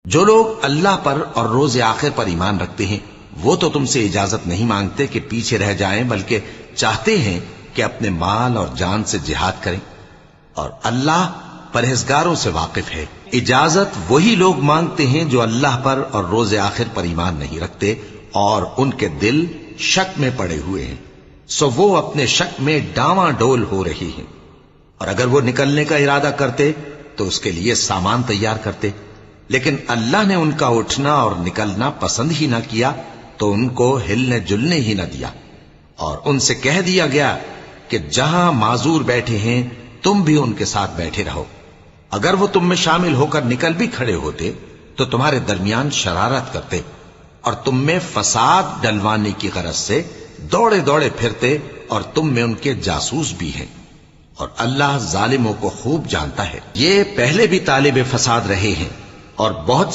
جو لوگ اللہ پر اور روز آخر پر ایمان رکھتے ہیں وہ تو تم سے اجازت نہیں مانگتے کہ پیچھے رہ جائیں، بلکہ چاہتے ہیں کہ اپنے مال اور جان سے جہاد کریں، اور اللہ پرہیزگاروں سے واقف ہے۔ اجازت وہی لوگ مانگتے ہیں جو اللہ پر اور روز آخر پر ایمان نہیں رکھتے اور ان کے دل شک میں پڑے ہوئے ہیں، سو وہ اپنے شک میں ڈاواں ڈول ہو رہی ہیں، اور اگر وہ نکلنے کا ارادہ کرتے تو اس کے لیے سامان تیار کرتے، لیکن اللہ نے ان کا اٹھنا اور نکلنا پسند ہی نہ کیا تو ان کو ہلنے جلنے ہی نہ دیا، اور ان سے کہہ دیا گیا کہ جہاں معذور بیٹھے ہیں تم بھی ان کے ساتھ بیٹھے رہو۔ اگر وہ تم میں شامل ہو کر نکل بھی کھڑے ہوتے تو تمہارے درمیان شرارت کرتے اور تم میں فساد ڈلوانے کی غرض سے دوڑے دوڑے پھرتے، اور تم میں ان کے جاسوس بھی ہیں، اور اللہ ظالموں کو خوب جانتا ہے۔ یہ پہلے بھی طالب فساد رہے ہیں اور بہت